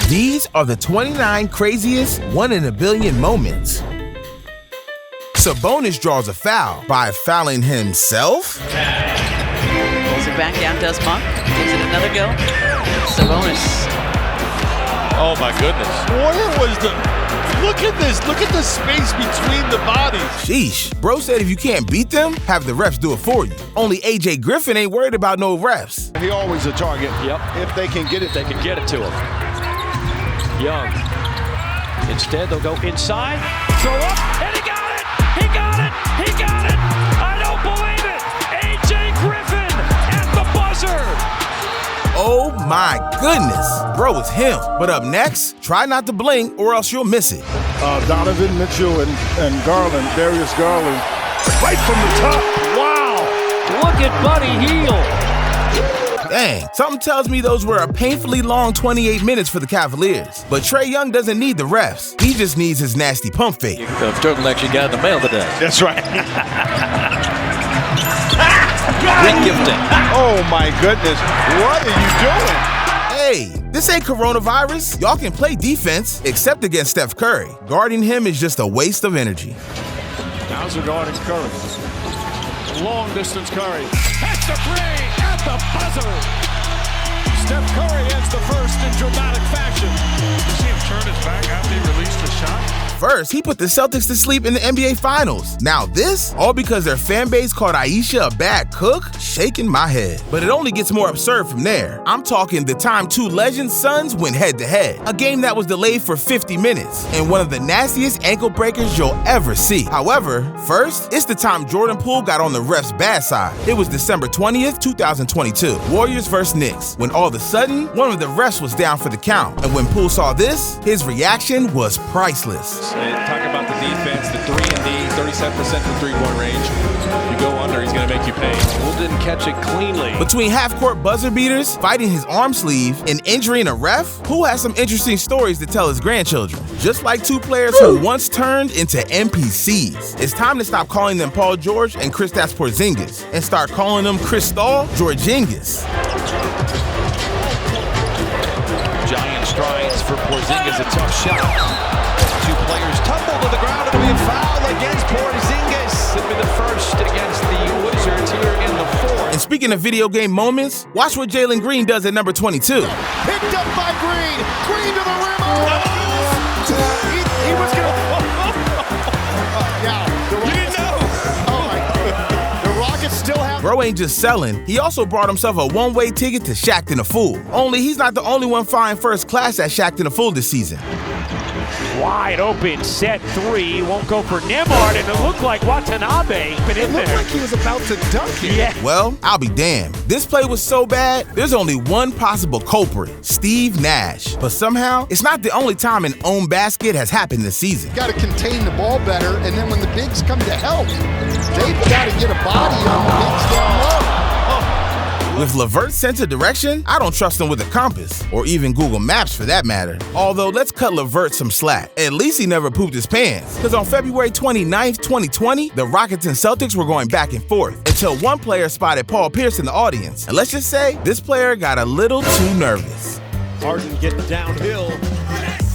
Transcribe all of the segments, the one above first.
These are the 29 craziest 1 in a billion moments. Sabonis draws a foul by fouling himself. Pulls it back down, does Monk. Gives it another go. Sabonis. Oh my goodness. Where was the... Look at this. Look at the space between the bodies. Sheesh. Bro said if you can't beat them, have the refs do it for you. Only AJ Griffin ain't worried about no refs. He always a target. Yep. If they can get it, they can get it to him. Young. Instead, they'll go inside. Throw up. And he got it. He got it. He got it. I don't believe it. AJ Griffin at the buzzer. Oh my goodness. Bro, it's him. But up next, try not to blink or else you'll miss it. Donovan Mitchell and Garland, Darius Garland, right from the top. Wow. Look at Buddy Hield. Dang, something tells me those were a painfully long 28 minutes for the Cavaliers. But Trae Young doesn't need the refs. He just needs his nasty pump fake. Turtleneck you got in the mail today. That's right. Regifting. Oh my goodness. What are you doing? Hey, this ain't coronavirus. Y'all can play defense, except against Steph Curry. Guarding him is just a waste of energy. How's it guarding Curry? Long distance Curry. That's the three at the buzzer. Steph Curry ends the first in dramatic fashion. You see him turn his back after he released the shot? First, he put the Celtics to sleep in the NBA Finals. Now this, all because their fan base called Aisha a bad cook? Shaking my head. But it only gets more absurd from there. I'm talking the time two legends Suns went head-to-head. A game that was delayed for 50 minutes, and one of the nastiest ankle breakers you'll ever see. However, first, it's the time Jordan Poole got on the ref's bad side. It was December 20th, 2022. Warriors vs. Knicks. When all of a sudden, one of the refs was down for the count. And when Poole saw this, his reaction was priceless. Talk about the defense, the 3-and-D, 37% from three-point range. You go under, he's going to make you pay. Poole didn't catch it cleanly. Between half-court buzzer beaters, fighting his arm sleeve, and injuring a ref, Poole has some interesting stories to tell his grandchildren. Just like two players who once turned into NPCs. It's time to stop calling them Paul George and Kristaps Porzingis and start calling them Crystal Georgingis. Giant strides for Porzingis, a tough shot. Two players tumble to the ground. It'll be a foul against Porzingis. It'll be the first against the Wizards here in the fourth. And speaking of video game moments, watch what Jalen Green does at number 22. Picked up by Green. Green to the rim. He was going to... You didn't know. Oh, my God. The Rockets still have... Bro ain't just selling, he also brought himself a one-way ticket to Shaqtin' a Fool. Only he's not the only one flying first class at Shaqtin' a Fool this season. Wide open, set three, won't go for Nembhard, and it looked like Watanabe been in there. It looked like he was about to dunk it. Yeah. Well, I'll be damned. This play was so bad, there's only one possible culprit, Steve Nash. But somehow, it's not the only time an own basket has happened this season. Got to contain the ball better, and then when the bigs come to help, they've got to get a body on the bigs down low. With LeVert's sense of direction, I don't trust him with a compass, or even Google Maps for that matter. Although, let's cut LeVert some slack. At least he never pooped his pants. Because on February 29th, 2020, the Rockets and Celtics were going back and forth, until one player spotted Paul Pierce in the audience. And let's just say, this player got a little too nervous. Harden getting downhill,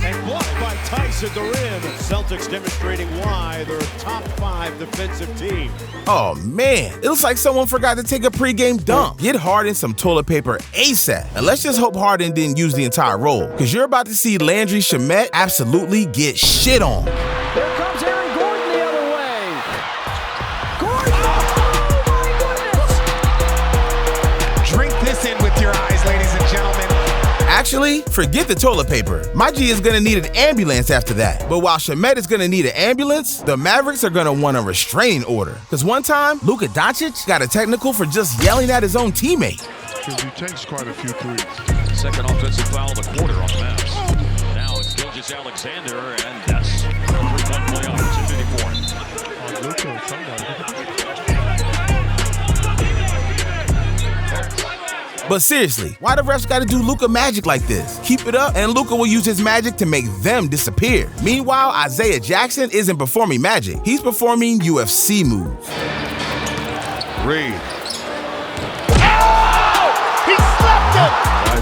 and blocked by Tice at the rim. Celtics demonstrating why they're a top 5 defensive team. Oh man, it looks like someone forgot to take a pregame dump. Get Harden some toilet paper ASAP. And let's just hope Harden didn't use the entire roll, because you're about to see Landry Shamet absolutely get shit on. There comes Aaron Gordon the other way. Gordon! Oh my goodness! Drink this in with your eyes, ladies and gentlemen. Actually, forget the toilet paper. My G is gonna need an ambulance after that. But while Shamet is gonna need an ambulance, the Mavericks are gonna want a restraining order. Cause one time, Luka Doncic got a technical for just yelling at his own teammate. Because he takes quite a few threes. Second offensive foul of the quarter on the Mavs. Now it's Gilgeous-Alexander, and that's a 3-1 play opportunity for him. Luka, somebody. But seriously, why the refs gotta do Luka magic like this? Keep it up, and Luka will use his magic to make them disappear. Meanwhile, Isaiah Jackson isn't performing magic. He's performing UFC moves. Reed. Oh! He slapped him!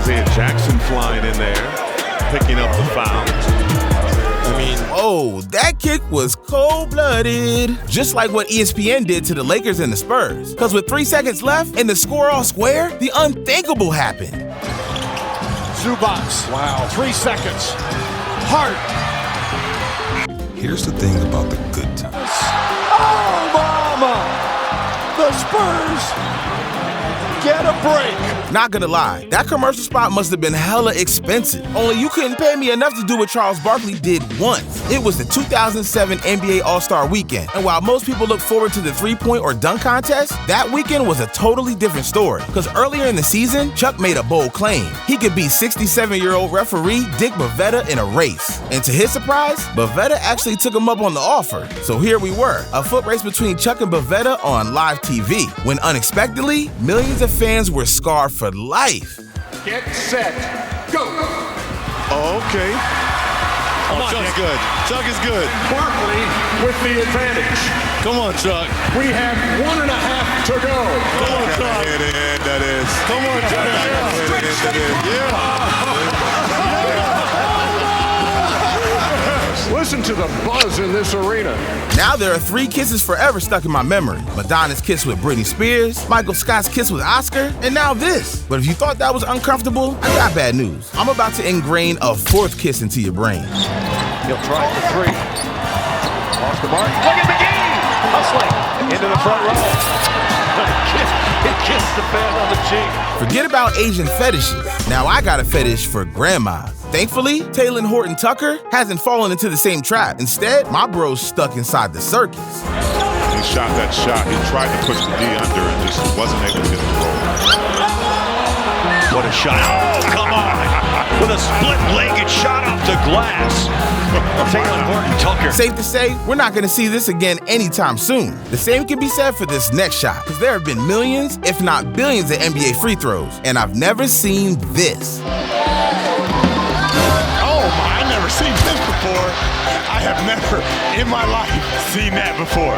Isaiah Jackson flying in there. picking up the foul. Whoa, that kick was cold-blooded. Just like what ESPN did to the Lakers and the Spurs. Because with 3 seconds left and the score all square, the unthinkable happened. Zubats. Wow. 3 seconds. Hart. Here's the thing about the good times. Oh, mama! The Spurs get a break. Not gonna lie, that commercial spot must have been hella expensive. Only you couldn't pay me enough to do what Charles Barkley did once. It was the 2007 NBA All-Star Weekend. And while most people look forward to the three-point or dunk contest, that weekend was a totally different story. Because earlier in the season, Chuck made a bold claim. He could beat 67-year-old referee Dick Bavetta in a race. And to his surprise, Bavetta actually took him up on the offer. So here we were, a foot race between Chuck and Bavetta on live TV, when unexpectedly, millions of fans were scarred for life. Get set, go. Oh, okay. Chuck's good. Chuck is good. Barkley with the advantage. Come on, Chuck. We have 1.5 to go. Come on, Chuck. That is. Come on, Chuck. Listen to the buzz in this arena. Now there are 3 kisses forever stuck in my memory. Madonna's kiss with Britney Spears, Michael Scott's kiss with Oscar, and now this. But if you thought that was uncomfortable, I got bad news. I'm about to ingrain a 4th kiss into your brain. He'll try for 3. Off the mark. Look at McGee! Hustling into the front row. He kissed the fan on the cheek. Forget about Asian fetishes. Now I got a fetish for grandmas. Thankfully, Taylor Horton Tucker hasn't fallen into the same trap. Instead, my bro's stuck inside the circus. He shot that shot. He tried to push the D under and just wasn't able to get the roll. What a shot. Oh, come on. With a split-legged shot off the glass. Taylor Horton Tucker. Safe to say, we're not going to see this again anytime soon. The same can be said for this next shot, because there have been millions, if not billions, of NBA free throws, and I've never seen this. I've never seen this before. I have never in my life seen that before.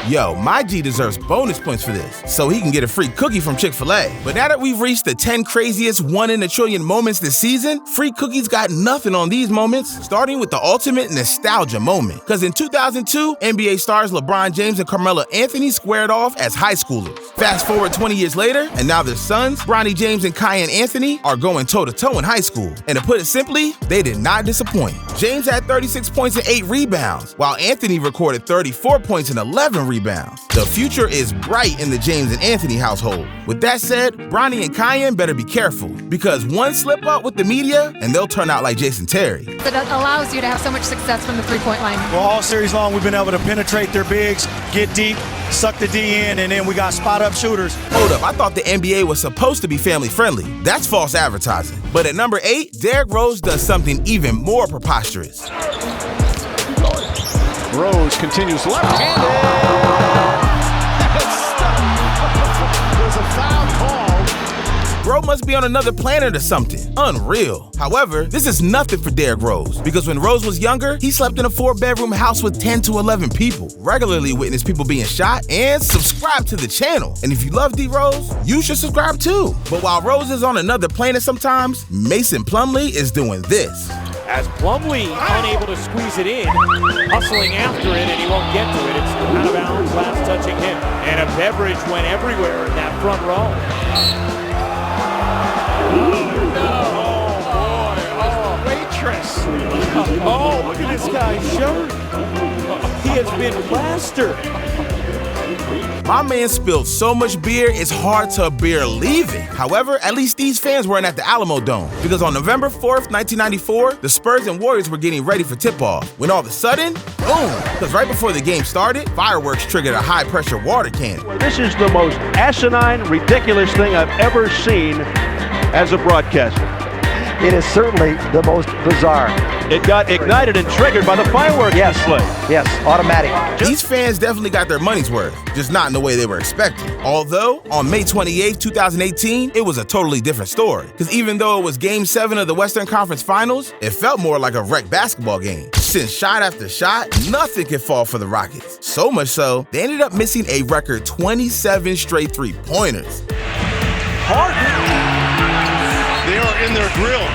Yo, my G deserves bonus points for this, so he can get a free cookie from Chick-fil-A. But now that we've reached the 10 craziest 1 in a trillion moments this season, free cookies got nothing on these moments, starting with the ultimate nostalgia moment. Because in 2002, NBA stars LeBron James and Carmelo Anthony squared off as high schoolers. Fast forward 20 years later, and now their sons, Bronny James and Kyan Anthony, are going toe-to-toe in high school. And to put it simply, they did not disappoint. James had 36 points and 8 rebounds, while Anthony recorded 34 points and 11 rebounds. The future is bright in the James and Anthony household. With that said, Bronny and Kyan better be careful, because one slip up with the media and they'll turn out like Jason Terry. That allows you to have so much success from the three-point line. Well, all series long, we've been able to penetrate their bigs, get deep, suck the D in, and then we got spot-up shooters. Hold up, I thought the NBA was supposed to be family-friendly. That's false advertising. But at number 8, Derrick Rose does something even more preposterous. Rose continues left-handed. There's a foul called. Bro must be on another planet or something. Unreal. However, this is nothing for Derrick Rose, because when Rose was younger, he slept in a 4-bedroom house with 10 to 11 people, regularly witnessed people being shot, and subscribe to the channel. And if you love D Rose, you should subscribe too. But while Rose is on another planet sometimes, Mason Plumlee is doing this. As Plumlee unable to squeeze it in, hustling after it, and he won't get to it. It's out of bounds, last touching him. And a beverage went everywhere in that front row. Oh, waitress. Oh, look at this guy's shirt. He has been plastered. My man spilled so much beer, it's hard to beer leave it. However, at least these fans weren't at the Alamo Dome, because on November 4th, 1994, the Spurs and Warriors were getting ready for tip-off, when all of a sudden, boom, because right before the game started, fireworks triggered a high-pressure water cannon. This is the most asinine, ridiculous thing I've ever seen as a broadcaster. It is certainly the most bizarre. It got ignited and triggered by the fireworks display. Yes, automatic. These fans definitely got their money's worth, just not in the way they were expecting. Although, on May 28, 2018, it was a totally different story. Because even though it was Game 7 of the Western Conference Finals, it felt more like a rec basketball game. Since shot after shot, nothing could fall for the Rockets. So much so, they ended up missing a record 27 straight three-pointers. They are in their grill.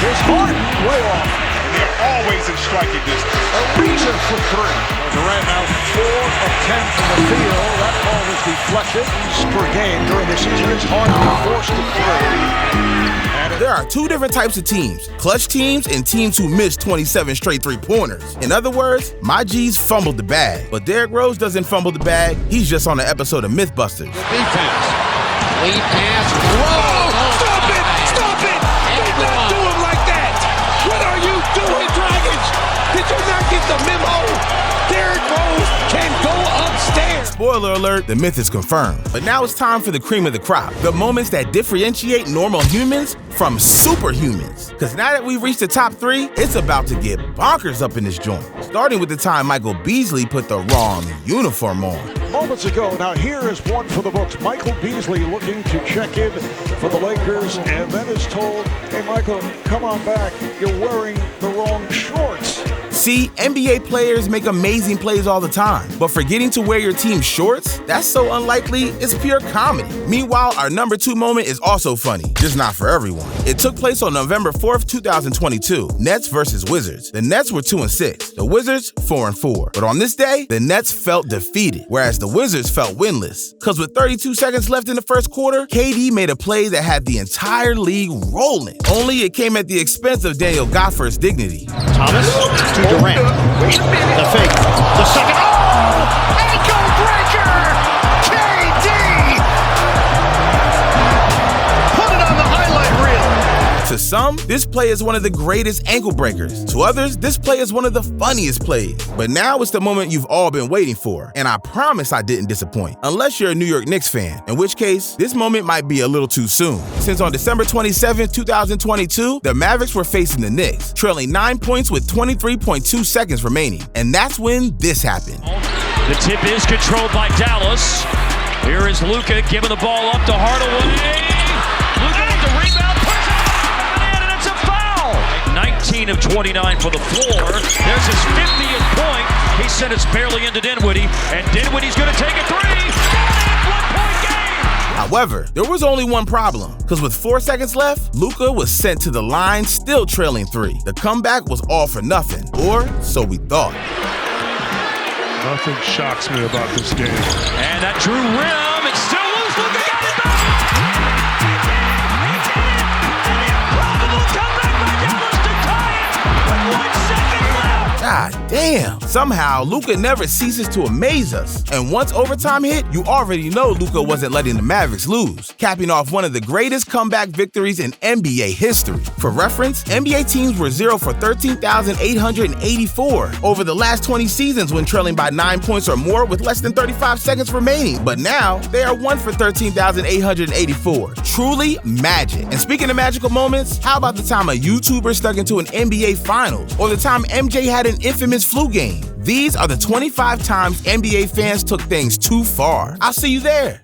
Here's Harden, way off. And they're always in striking distance. Ariza for three. Durant now 4 of 10 from the field. That ball was deflected per game during the season. It's Harden forced to three. There are two different types of teams, clutch teams and teams who miss 27 straight three-pointers. In other words, my G's fumbled the bag. But Derrick Rose doesn't fumble the bag, he's just on an episode of Mythbusters. Defense. Lead pass. Whoa! Stop it! Stop it! Do not do him like that! What are you doing, Dragons? Did you not get the memo? Derrick Rose can go upstairs. Spoiler alert, the myth is confirmed. But now it's time for the cream of the crop. The moments that differentiate normal humans from superhumans. Because now that we've reached the top 3, it's about to get bonkers up in this joint. Starting with the time Michael Beasley put the wrong uniform on. Moments ago, now here is one for the books. Michael Beasley looking to check in for the Lakers and then is told, hey Michael, come on back, you're wearing the wrong shorts. See, NBA players make amazing plays all the time, but forgetting to wear your team's shorts? That's so unlikely, it's pure comedy. Meanwhile, our number 2 moment is also funny, just not for everyone. It took place on November 4th, 2022, Nets versus Wizards. The Nets were 2-6, the Wizards 4-4. But on this day, the Nets felt defeated, whereas the Wizards felt winless. Cause with 32 seconds left in the first quarter, KD made a play that had the entire league rolling. Only it came at the expense of Daniel Gofford's dignity. Thomas to Durant. The fake. The second. Oh! Ankle breaker! KD! Put it on the highlight reel. To some, this play is one of the greatest ankle breakers. To others, this play is one of the funniest plays. But now it's the moment you've all been waiting for. And I promise I didn't disappoint. Unless you're a New York Knicks fan, in which case, this moment might be a little too soon. Since on December 27, 2022, the Mavericks were facing the Knicks, trailing 9 points with 23.2 seconds remaining. And that's when this happened. The tip is controlled by Dallas. Here is Luka giving the ball up to Hardaway. Luka with the rebound, puts it in, and it's a foul. 19 of 29 for the floor. There's his 50th point. He sent it barely into Dinwiddie, and Dinwiddie's going to take a three. 1-point game. However, there was only one problem, because with 4 seconds left, Luka was sent to the line, still trailing 3. The comeback was all for nothing, or so we thought. Nothing shocks me about this game. And that drew rim. It's still loose. Luka got it back. God damn. Somehow, Luka never ceases to amaze us. And once overtime hit, you already know Luka wasn't letting the Mavericks lose, capping off one of the greatest comeback victories in NBA history. For reference, NBA teams were 0 for 13,884 over the last 20 seasons when trailing by 9 points or more with less than 35 seconds remaining. But now, they are 1 for 13,884. Truly magic. And speaking of magical moments, how about the time a YouTuber stuck into an NBA Finals? Or the time MJ had an infamous flu game? These are the 25 times NBA fans took things too far. I'll see you there.